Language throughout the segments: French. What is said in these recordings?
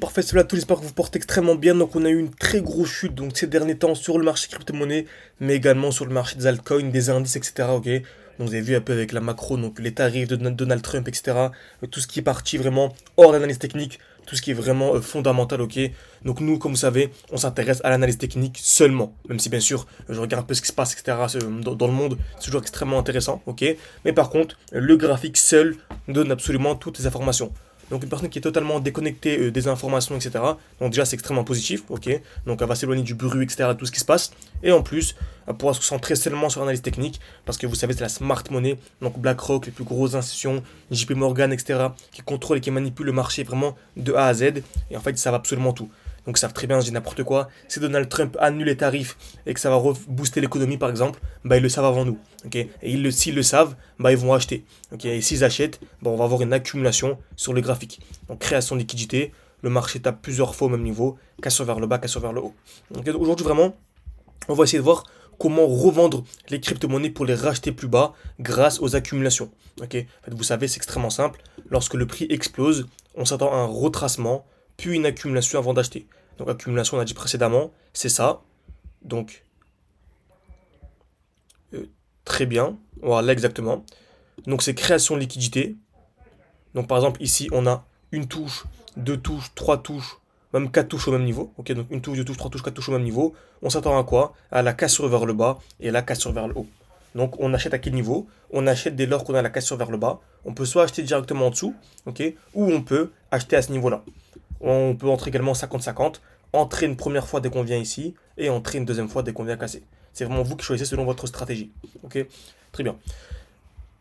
Parfait, cela tous, j'espère que vous portez extrêmement bien. Donc on a eu une très grosse chute donc ces derniers temps sur le marché crypto-monnaie, mais également sur le marché des altcoins, des indices, etc. Ok. Donc vous avez vu un peu avec la macro, donc les tarifs de Donald Trump, etc. Tout ce qui est parti vraiment hors d'analyse technique, tout ce qui est vraiment fondamental, ok. Donc nous, comme vous savez, on s'intéresse à l'analyse technique seulement. Même si bien sûr, je regarde un peu ce qui se passe, etc. Dans le monde, c'est toujours extrêmement intéressant, ok. Mais par contre, le graphique seul donne absolument toutes les informations. Donc une personne qui est totalement déconnectée des informations, etc. Donc déjà c'est extrêmement positif, ok. Donc elle va s'éloigner du bruit, etc. Tout ce qui se passe. Et en plus, elle pourra se concentrer seulement sur l'analyse technique, parce que vous savez c'est la smart money, donc BlackRock, les plus grosses institutions, JP Morgan, etc. qui contrôlent et qui manipulent le marché vraiment de A à Z. Et en fait ils savent absolument tout. Donc ils savent très bien, je dis n'importe quoi. Si Donald Trump annule les tarifs et que ça va booster l'économie par exemple, bah ils le savent avant nous. Ok. Et s'ils le savent, bah ils vont acheter. Ok. Et s'ils achètent, bah on va avoir une accumulation sur le graphique. Donc création de liquidité, le marché tape plusieurs fois au même niveau, cassure vers le bas, cassure vers le haut. Donc aujourd'hui vraiment, on va essayer de voir comment revendre les crypto-monnaies pour les racheter plus bas grâce aux accumulations. Ok. En fait, vous savez, c'est extrêmement simple. Lorsque le prix explose, on s'attend à un retracement, puis une accumulation avant d'acheter. Donc accumulation, on a dit précédemment, c'est ça. Donc, euh, très bien. Voilà, exactement. Donc c'est création de liquidité. Donc par exemple, ici, on a une touche, deux touches, trois touches, même quatre touches au même niveau. Ok, donc une touche, deux touches, trois touches, quatre touches au même niveau. On s'attend à quoi? À la cassure vers le bas et la cassure vers le haut. Donc on achète à quel niveau? On achète dès lors qu'on a la cassure vers le bas. On peut soit acheter directement en dessous, ok, ou on peut acheter à ce niveau-là. On peut entrer également 50-50, entrer une première fois dès qu'on vient ici, et entrer une deuxième fois dès qu'on vient casser. C'est vraiment vous qui choisissez selon votre stratégie. Ok. Très bien.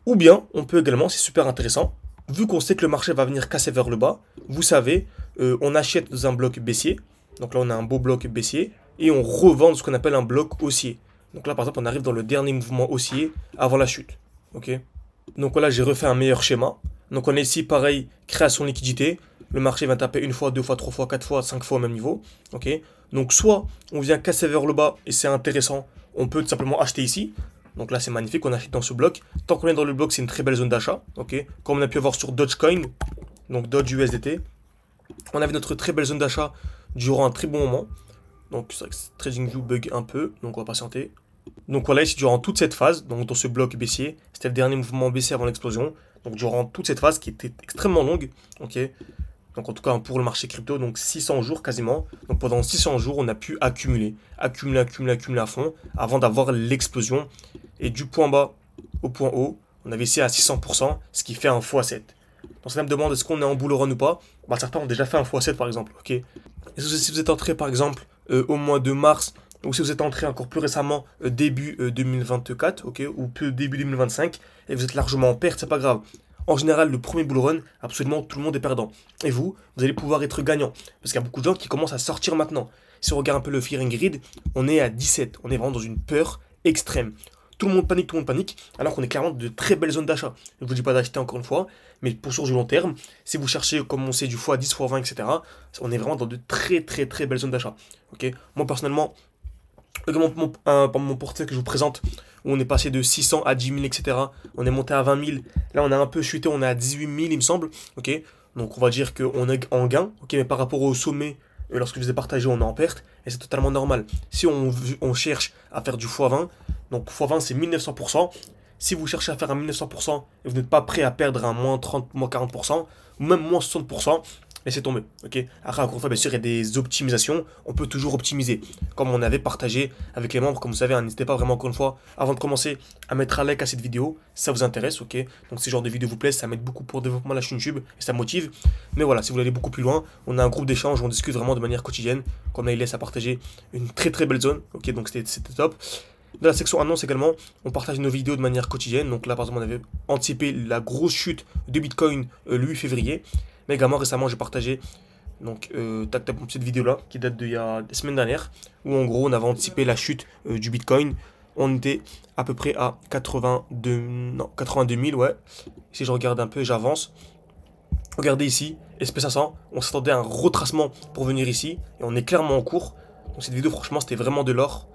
Ou bien, on peut également, c'est super intéressant, vu qu'on sait que le marché va venir casser vers le bas, vous savez, on achète dans un bloc baissier, donc là on a un beau bloc baissier, et on revend ce qu'on appelle un bloc haussier. Donc là par exemple on arrive dans le dernier mouvement haussier avant la chute. Ok. Donc voilà, j'ai refait un meilleur schéma. Donc on est ici pareil, création de liquidité. Le marché va taper une fois, deux fois, trois fois, quatre fois, cinq fois au même niveau. Ok. Donc soit on vient casser vers le bas et c'est intéressant, on peut tout simplement acheter ici. Donc là c'est magnifique, on achète dans ce bloc. Tant qu'on est dans le bloc, c'est une très belle zone d'achat. Ok. Comme on a pu voir sur Dogecoin, donc Doge USDT, on avait notre très belle zone d'achat durant un très bon moment. Donc c'est vrai que TradingView bug un peu, donc on va patienter. Donc voilà, ici durant toute cette phase, donc dans ce bloc baissier, c'était le dernier mouvement baissier avant l'explosion. Donc durant toute cette phase qui était extrêmement longue, ok. Donc en tout cas pour le marché crypto, donc 600 jours quasiment. Donc pendant 600 jours, on a pu accumuler à fond avant d'avoir l'explosion. Et du point bas au point haut, on avait ici à 600%, ce qui fait un x7. Donc ça me demande est-ce qu'on est en bull run ou pas. Bah, certains ont déjà fait un x7 par exemple, ok. Et si vous êtes entré par exemple au mois de mars, ou si vous êtes entré encore plus récemment, début 2024, ok, ou plus début 2025, et vous êtes largement en perte, c'est pas grave. En général, le premier bull run, absolument tout le monde est perdant. Et vous allez pouvoir être gagnant. Parce qu'il y a beaucoup de gens qui commencent à sortir maintenant. Si on regarde un peu le Fear and Greed, on est à 17. On est vraiment dans une peur extrême. Tout le monde panique, alors qu'on est clairement de très belles zones d'achat. Je ne vous dis pas d'acheter encore une fois, mais pour sur du long terme, si vous cherchez, comme on sait, du x10, x20, etc., on est vraiment dans de très très très belles zones d'achat. Ok. Moi personnellement, mon portefeuille que je vous présente, où on est passé de 600 à 10 000, etc. On est monté à 20 000. Là, on a un peu chuté, on est à 18 000, il me semble. Ok. Donc, on va dire qu'on est en gain. Ok. Mais par rapport au sommet, lorsque je vous ai partagé, on est en perte. Et c'est totalement normal. Si on cherche à faire du x20, donc x20, c'est 1900%. Si vous cherchez à faire un 1900% et vous n'êtes pas prêt à perdre un moins 30, moins 40%, ou même moins 60%, laissez tomber, ok. Après, encore une fois, bien sûr, il y a des optimisations, on peut toujours optimiser, comme on avait partagé avec les membres, comme vous savez, hein, n'hésitez pas vraiment, encore une fois, avant de commencer, à mettre un like à cette vidéo, si ça vous intéresse, ok. Donc, si ce genre de vidéo vous plaît, ça m'aide beaucoup pour le développement de la chaîne YouTube, et ça motive. Mais voilà, si vous voulez aller beaucoup plus loin, on a un groupe d'échange, on discute vraiment de manière quotidienne, qu'on a laisse à partager une très très belle zone, ok, donc c'était top. Dans la section annonce également, on partage nos vidéos de manière quotidienne. Donc là, par exemple, on avait anticipé la grosse chute de Bitcoin le 8 février. Mais également, récemment, j'ai partagé donc, cette vidéo-là qui date d'il y a des semaines dernières. Où en gros, on avait anticipé la chute du Bitcoin. On était à peu près à 82 000, ouais. Si je regarde un peu, j'avance. Regardez ici, SP500, on s'attendait à un retracement pour venir ici. Et on est clairement en cours. Donc cette vidéo, franchement, c'était vraiment de l'or.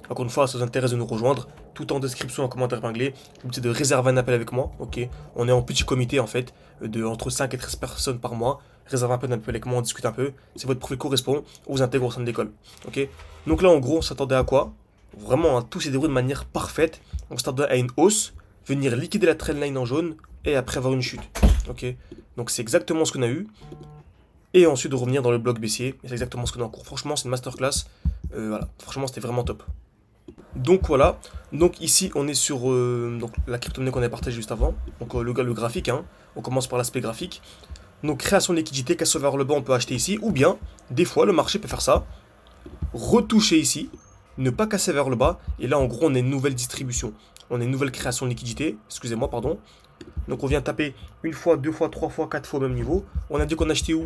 Encore une fois, ça vous intéresse de nous rejoindre, tout en description, en commentaire épinglé. Le but c'est de réserver un appel avec moi, ok. On est en petit comité en fait, de entre 5 et 13 personnes par mois. réservez un peu avec moi, on discute un peu. Si votre profil correspond, on vous intègre au sein de l'école. Ok. Donc là, en gros, on s'attendait à quoi? Vraiment, tout s'est déroulé de manière parfaite. On s'attendait à une hausse, venir liquider la trendline en jaune et après avoir une chute. Ok. Donc c'est exactement ce qu'on a eu. Et ensuite de revenir dans le bloc baissier. Et c'est exactement ce qu'on a en cours. Franchement, c'est une masterclass. Voilà. Franchement, c'était vraiment top. Donc voilà, donc ici on est sur donc, la crypto-monnaie qu'on a partagée juste avant, donc le graphique, hein. On commence par l'aspect graphique. Donc création de liquidité, casse vers le bas, on peut acheter ici, ou bien, des fois le marché peut faire ça, retoucher ici, ne pas casser vers le bas, et là en gros on a une nouvelle distribution, on a une nouvelle création de liquidité, excusez-moi, pardon. Donc on vient taper une fois, deux fois, trois fois, quatre fois au même niveau, on a dit qu'on achetait où?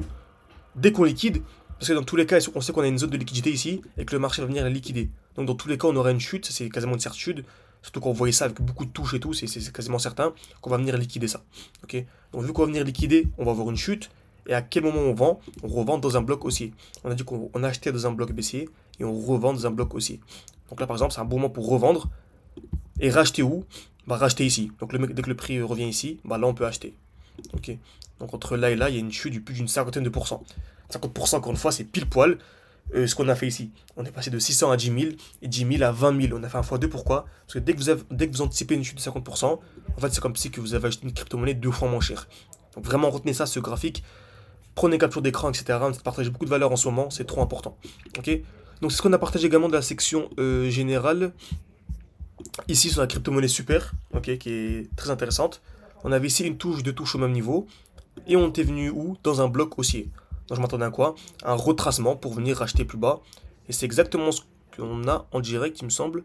Dès qu'on liquide, parce que dans tous les cas, on sait qu'on a une zone de liquidité ici et que le marché va venir la liquider. Donc dans tous les cas, on aura une chute, c'est quasiment une certitude. Surtout quand on voyait ça avec beaucoup de touches et tout, c'est quasiment certain qu'on va venir liquider ça. Ok. Donc vu qu'on va venir liquider, on va avoir une chute. Et à quel moment on vend? On revend dans un bloc haussier. On a dit qu'on achetait dans un bloc baissier et on revend dans un bloc haussier. Donc là par exemple, c'est un bon moment pour revendre. Et racheter où? Bah racheter ici. Donc dès que le prix revient ici, bah là on peut acheter. Ok. Donc entre là et là, il y a une chute de plus d'une cinquantaine de pourcents. 50% encore une fois, c'est pile poil ce qu'on a fait ici. On est passé de 600 à 10 000 et 10 000 à 20 000. On a fait un x2, pourquoi? Parce que dès que vous anticipez une chute de 50%, en fait c'est comme si que vous avez acheté une crypto-monnaie 2 fois moins chère. Donc vraiment retenez ça, ce graphique. Prenez capture d'écran, etc. On partage beaucoup de valeur en ce moment, c'est trop important. Ok. Donc c'est ce qu'on a partagé également de la section générale. Ici sur la crypto-monnaie super, ok, qui est très intéressante. On avait ici une touche, deux touches au même niveau. Et on était venu où? Dans un bloc haussier. Donc je m'attendais à quoi? Un retracement pour venir racheter plus bas. Et c'est exactement ce qu'on a en direct, il me semble.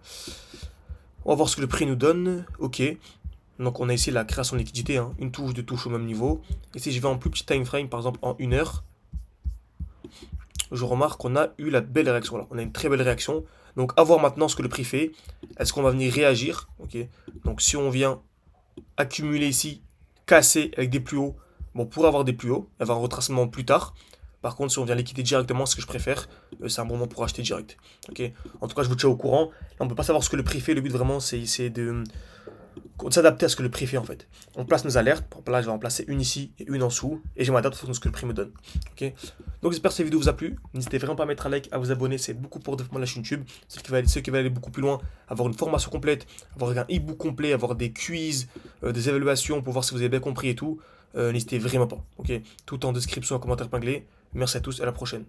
On va voir ce que le prix nous donne. Ok. Donc on a ici la création de liquidité, hein. Une touche, deux touches au même niveau. Et si je vais en plus petit time frame, par exemple en 1 heure, je remarque qu'on a eu la belle réaction là. On a une très belle réaction. Donc à voir maintenant ce que le prix fait. Est-ce qu'on va venir réagir? Ok. Donc si on vient accumuler ici, casser avec des plus hauts, bon, pour avoir des plus hauts, il y avoir un retracement plus tard. Par contre, si on vient liquider directement, ce que je préfère, c'est un bon moment pour acheter direct. Ok. En tout cas, je vous tiens au courant. Là, on peut pas savoir ce que le prix fait. Le but vraiment, c'est de s'adapter à ce que le prix fait en fait. On place nos alertes. Là, je vais en placer une ici et une en dessous. Et je m'adapte en fonction de ce que le prix me donne. Ok. Donc, j'espère que cette vidéo vous a plu. N'hésitez vraiment pas à mettre un like, à vous abonner. C'est beaucoup pour développer la chaîne YouTube. Ceux qui veulent aller beaucoup plus loin, avoir une formation complète, avoir un e-book complet, avoir des quiz, des évaluations pour voir si vous avez bien compris et tout. N'hésitez vraiment pas. Ok. Tout en description, en commentaire épinglé. Merci à tous et à la prochaine.